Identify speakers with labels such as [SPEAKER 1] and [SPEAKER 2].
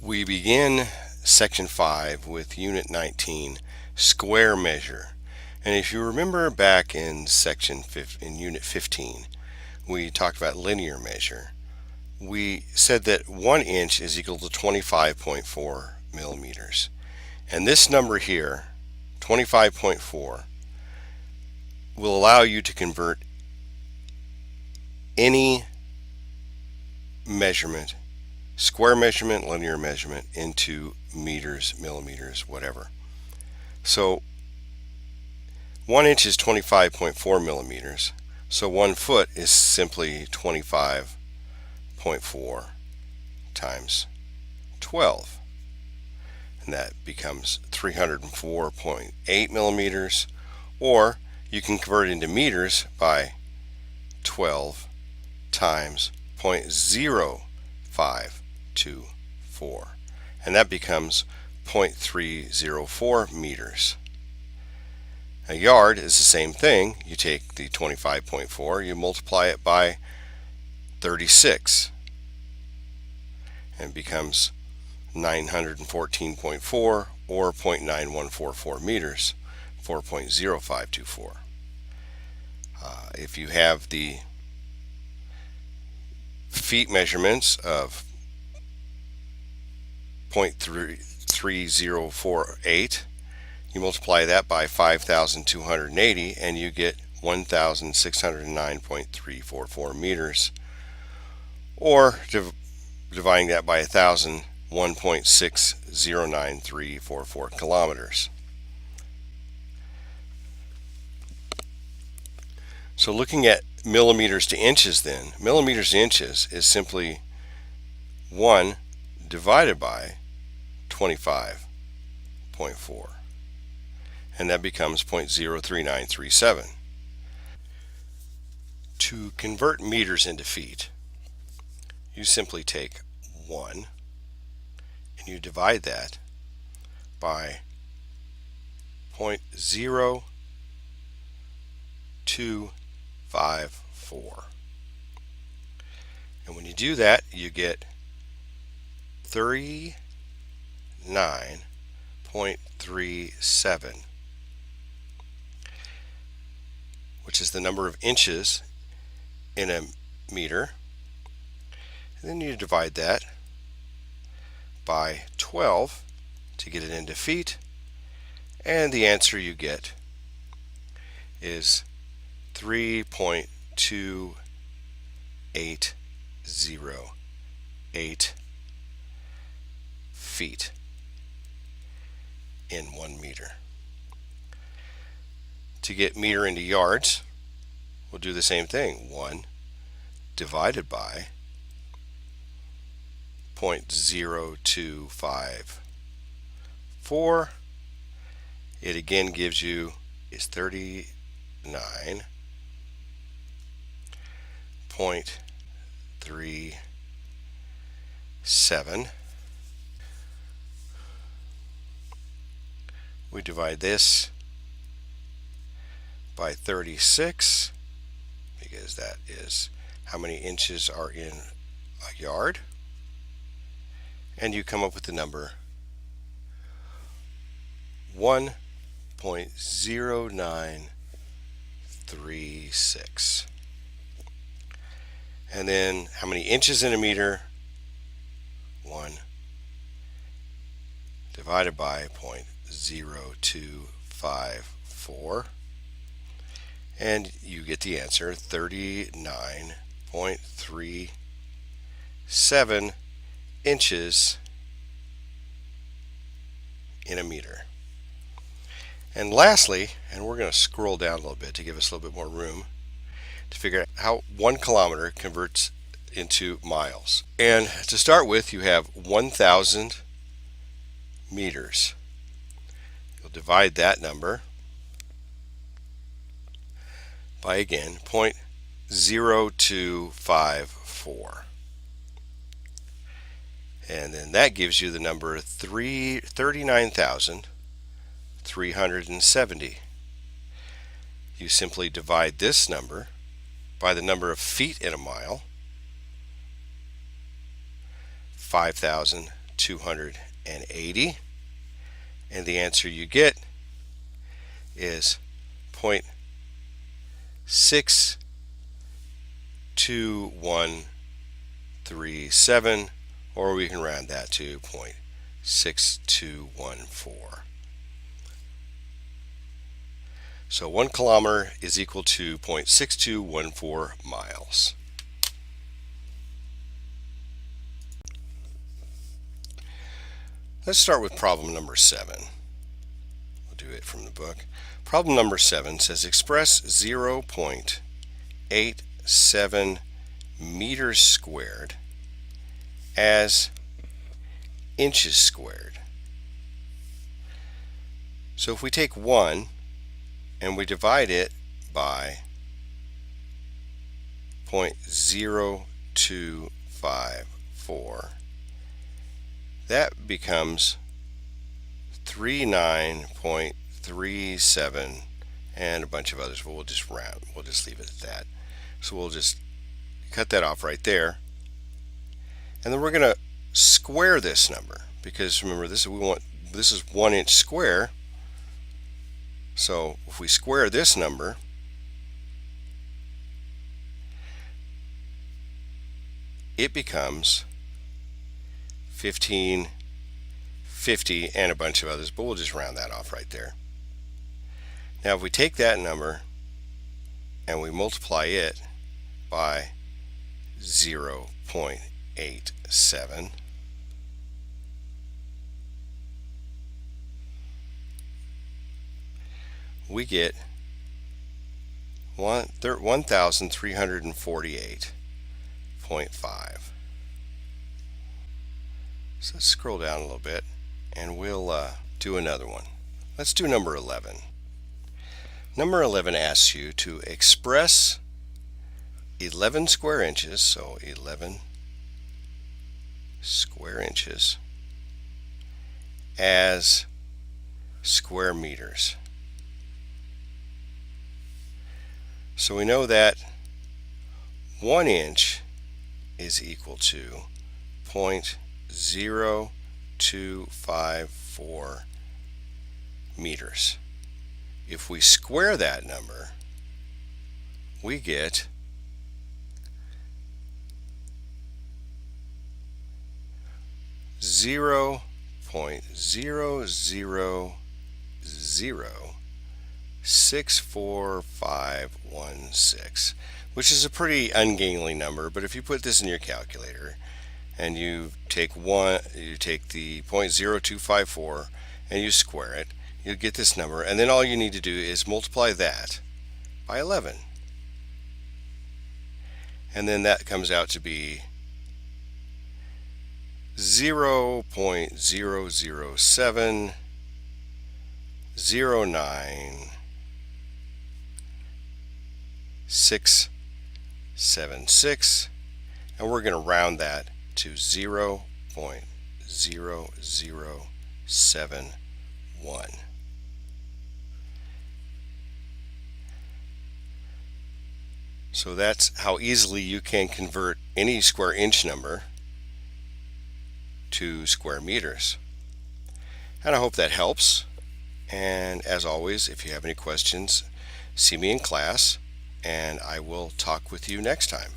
[SPEAKER 1] We begin section 5 with unit 19, square measure. And if you remember back in unit 15, we talked about linear measure. We said that 1 inch is equal to 25.4 millimeters. And this number here, 25.4, will allow you to convert any measurement, square measurement, linear measurement, into meters, millimeters, whatever. So 1 inch is 25.4 millimeters. So 1 foot is simply 25.4 times 12. And that becomes 304.8 millimeters. Or you can convert it into meters by 12 times 0.0524, and that becomes 0.304 meters. A yard is the same thing. You take the 25.4, you multiply it by 36, and it becomes 914.4 or 0.9144 meters, 4.0524. If you have the feet measurements of 0.3048, you multiply that by 5,280 and you get 1,609.344 meters, or dividing that by 1,000, 1.609344 kilometers. So looking at millimeters to inches then, millimeters to inches is simply 1 divided by 25.4, and that becomes 0.03937. To convert meters into feet, you simply take 1 and you divide that by 0.0254, and when you do that you get 39.37, which is the number of inches in a meter. And then you divide that by 12 to get it into feet, and the answer you get is 3.2808 feet in 1 meter. To get meter into yards, we'll do the same thing. 1 divided by 0.0254. It again gives you is 39.37. We divide this by 36 because that is how many inches are in a yard, and you come up with the number 1.0936. And then how many inches in a meter? 1 divided by 0.0254, and you get the answer 39.37 inches in a meter. And lastly, and we're going to scroll down a little bit to give us a little bit more room to figure out how 1 kilometer converts into miles. And to start with, you have 1,000 meters. You'll divide that number by, again, 0.0254. And then that gives you the number 39,370. You simply divide this number by the number of feet in a mile, 5,000 280, and the answer you get is 0.62137, or we can round that to 0.6214. So 1 kilometer is equal to 0.6214 miles. Let's start with problem number 7. We'll do it from the book. Problem number 7 says express 0.87 meters squared as inches squared. So if we take 1 and we divide it by 0.0254, that becomes 39.37 and a bunch of others, but we'll just round. We'll just leave it at that. So we'll just cut that off right there. And then we're going to square this number, because remember, this is 1 inch square. So if we square this number, it becomes 1550 and a bunch of others, but we'll just round that off right there. Now if we take that number and we multiply it by 0.87, we get 1348.5. So let's scroll down a little bit and we'll do another one. Let's do number 11. Number 11 asks you to express 11 square inches, so 11 square inches, as square meters. So we know that 1 inch is equal to 0.0254 meters. If we square that number, we get 0.000645516, which is a pretty ungainly number, but if you put this in your calculator and you take the 0.0254 and you square it, you'll get this number, and then all you need to do is multiply that by 11, and then that comes out to be 0.007096676, and we're going to round that to 0.0071. So that's how easily you can convert any square inch number to square meters. And I hope that helps. And as always, if you have any questions, see me in class, and I will talk with you next time.